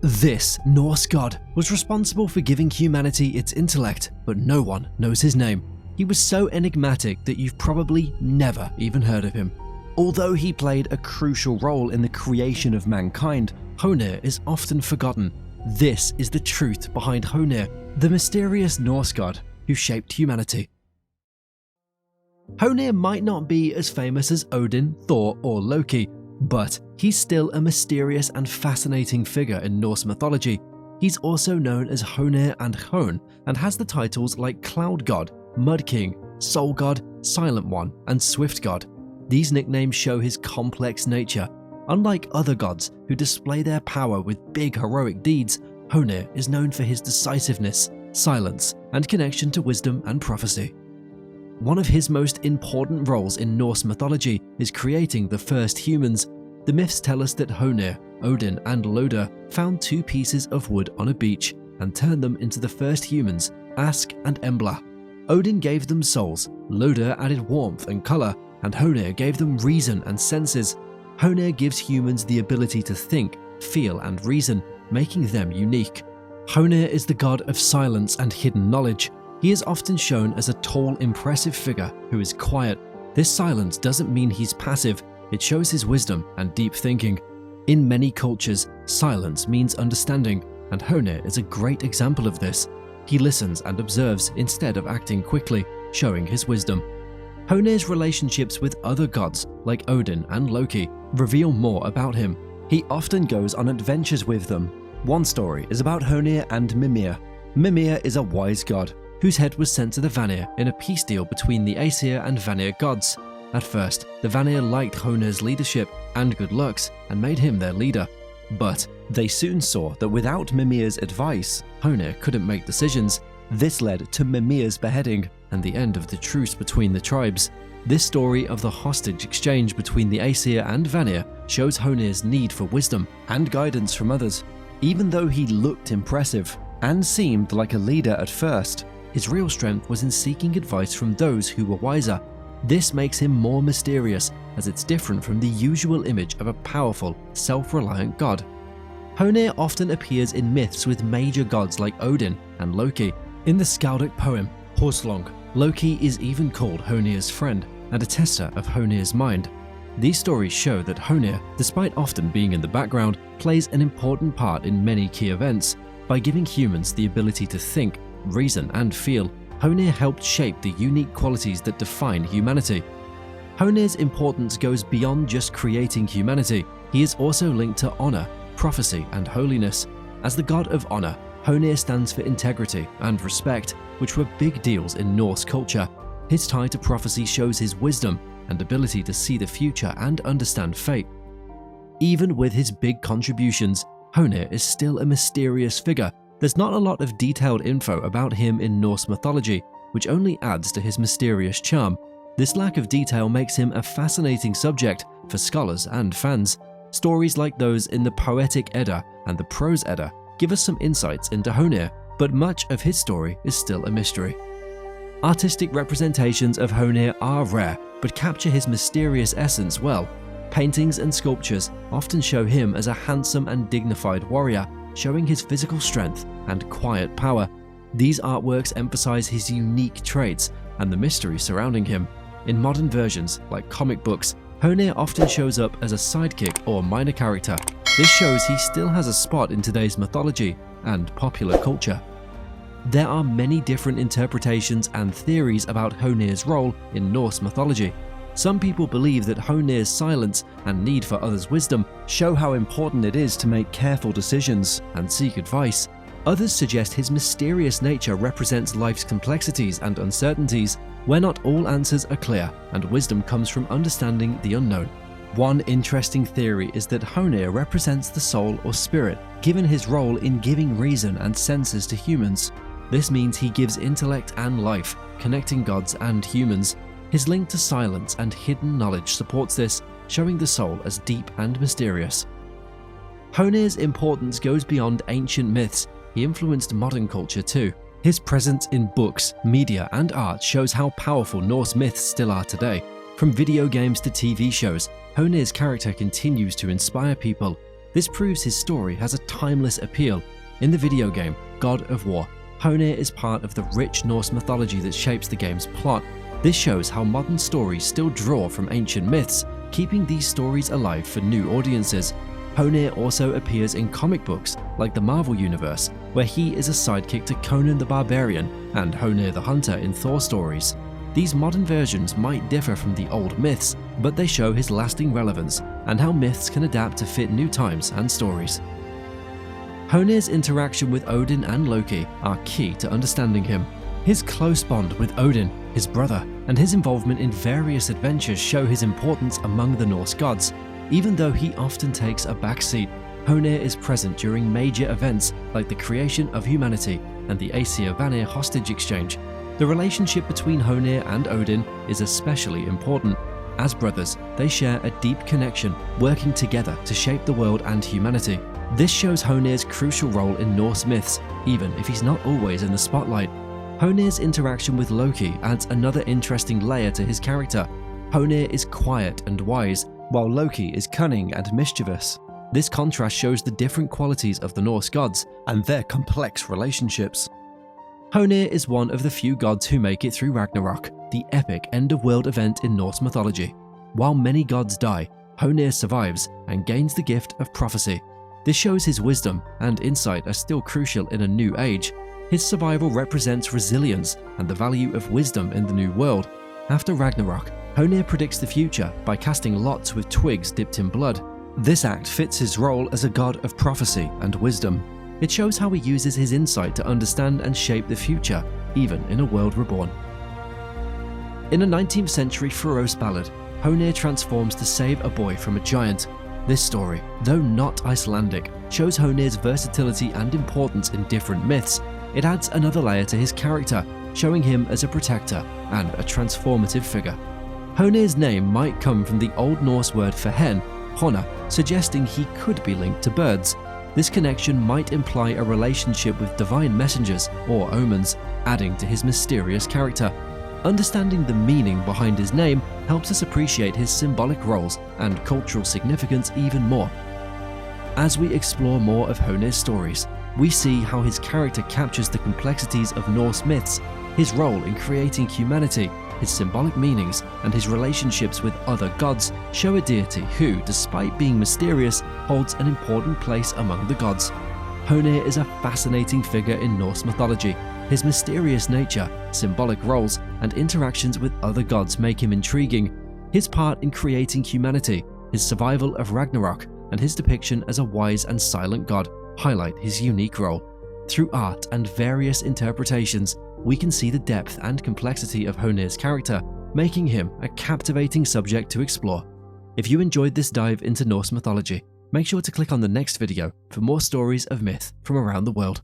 This Norse god was responsible for giving humanity its intellect, but no one knows his name. He was so enigmatic that you've probably never even heard of him. Although he played a crucial role in the creation of mankind, Hoenir is often forgotten. This is the truth behind Hoenir, the mysterious Norse god who shaped humanity. Hoenir might not be as famous as Odin, Thor, or Loki, but he's still a mysterious and fascinating figure in Norse mythology. He's also known as Hoenir and Hone and has the titles like Cloud God, Mud King, Soul God, Silent One, and Swift God. These nicknames show his complex nature. Unlike other gods who display their power with big heroic deeds, Hoenir is known for his decisiveness, silence, and connection to wisdom and prophecy. One of his most important roles in Norse mythology is creating the first humans. The myths tell us that Hoenir, Odin, and Loda found two pieces of wood on a beach and turned them into the first humans, Ask and Embla. Odin gave them souls, Loda added warmth and color, and Hoenir gave them reason and senses. Hoenir gives humans the ability to think, feel, and reason, making them unique. Hoenir is the god of silence and hidden knowledge. He is often shown as a tall, impressive figure who is quiet. This silence doesn't mean he's passive, it shows his wisdom and deep thinking. In many cultures, silence means understanding, and Hoenir is a great example of this. He listens and observes instead of acting quickly, showing his wisdom. Hoenir's relationships with other gods, like Odin and Loki, reveal more about him. He often goes on adventures with them. One story is about Hoenir and Mimir. Mimir is a wise god, whose head was sent to the Vanir in a peace deal between the Aesir and Vanir gods. At first, the Vanir liked Hoenir's leadership and good looks and made him their leader. But they soon saw that without Mimir's advice, Hoenir couldn't make decisions. This led to Mimir's beheading and the end of the truce between the tribes. This story of the hostage exchange between the Aesir and Vanir shows Hoenir's need for wisdom and guidance from others. Even though he looked impressive and seemed like a leader at first, his real strength was in seeking advice from those who were wiser. This makes him more mysterious, as it's different from the usual image of a powerful, self-reliant god. Hoenir often appears in myths with major gods like Odin and Loki. In the Skaldic poem Horslong, Loki is even called Hoenir's friend and a tester of Hoenir's mind. These stories show that Hoenir, despite often being in the background, plays an important part in many key events. By giving humans the ability to think, reason, and feel, Hoenir helped shape the unique qualities that define humanity. Hoenir's importance goes beyond just creating humanity. He is also linked to honor, prophecy, and holiness. As the god of honor, Hoenir stands for integrity and respect, which were big deals in Norse culture. His tie to prophecy shows his wisdom and ability to see the future and understand fate. Even with his big contributions, Hoenir is still a mysterious figure. There's not a lot of detailed info about him in Norse mythology, which only adds to his mysterious charm. This lack of detail makes him a fascinating subject for scholars and fans. Stories like those in the Poetic Edda and the Prose Edda give us some insights into Hoenir, but much of his story is still a mystery. Artistic representations of Hoenir are rare, but capture his mysterious essence well. Paintings and sculptures often show him as a handsome and dignified warrior, showing his physical strength and quiet power. These artworks emphasize his unique traits and the mystery surrounding him. In modern versions, like comic books, Hoenir often shows up as a sidekick or minor character. This shows he still has a spot in today's mythology and popular culture. There are many different interpretations and theories about Hoenir's role in Norse mythology. Some people believe that Hoenir's silence and need for others' wisdom show how important it is to make careful decisions and seek advice. Others suggest his mysterious nature represents life's complexities and uncertainties, where not all answers are clear and wisdom comes from understanding the unknown. One interesting theory is that Hoenir represents the soul or spirit, given his role in giving reason and senses to humans. This means he gives intellect and life, connecting gods and humans. His link to silence and hidden knowledge supports this, showing the soul as deep and mysterious. Hoenir's importance goes beyond ancient myths. He influenced modern culture too. His presence in books, media, and art shows how powerful Norse myths still are today. From video games to TV shows, Hoenir's character continues to inspire people. This proves his story has a timeless appeal. In the video game God of War, Hoenir is part of the rich Norse mythology that shapes the game's plot. This shows how modern stories still draw from ancient myths, keeping these stories alive for new audiences. Hoenir also appears in comic books like the Marvel Universe, where he is a sidekick to Conan the Barbarian and Hoenir the Hunter in Thor stories. These modern versions might differ from the old myths, but they show his lasting relevance and how myths can adapt to fit new times and stories. Hoenir's interaction with Odin and Loki are key to understanding him. His close bond with Odin, his brother, and his involvement in various adventures show his importance among the Norse gods. Even though he often takes a backseat, Hoenir is present during major events like the creation of humanity and the Aesir Vanir hostage exchange. The relationship between Hoenir and Odin is especially important. As brothers, they share a deep connection, working together to shape the world and humanity. This shows Hoenir's crucial role in Norse myths, even if he's not always in the spotlight. Hoenir's interaction with Loki adds another interesting layer to his character. Hoenir is quiet and wise, while Loki is cunning and mischievous. This contrast shows the different qualities of the Norse gods and their complex relationships. Hoenir is one of the few gods who make it through Ragnarok, the epic end-of-world event in Norse mythology. While many gods die, Hoenir survives and gains the gift of prophecy. This shows his wisdom and insight are still crucial in a new age. His survival represents resilience and the value of wisdom in the new world. After Ragnarok, Hoenir predicts the future by casting lots with twigs dipped in blood. This act fits his role as a god of prophecy and wisdom. It shows how he uses his insight to understand and shape the future, even in a world reborn. In a 19th century Faroese ballad, Hoenir transforms to save a boy from a giant. This story, though not Icelandic, shows Hoenir's versatility and importance in different myths. It adds another layer to his character, showing him as a protector and a transformative figure. Hoenir's name might come from the Old Norse word for hen, hona, suggesting he could be linked to birds. This connection might imply a relationship with divine messengers or omens, adding to his mysterious character. Understanding the meaning behind his name helps us appreciate his symbolic roles and cultural significance even more. As we explore more of Hoenir's stories, we see how his character captures the complexities of Norse myths, his role in creating humanity, his symbolic meanings, and his relationships with other gods show a deity who, despite being mysterious, holds an important place among the gods. Hoenir is a fascinating figure in Norse mythology. His mysterious nature, symbolic roles, and interactions with other gods make him intriguing. His part in creating humanity, his survival of Ragnarok, and his depiction as a wise and silent god highlight his unique role. Through art and various interpretations, we can see the depth and complexity of Hoenir's character, making him a captivating subject to explore. If you enjoyed this dive into Norse mythology, make sure to click on the next video for more stories of myth from around the world.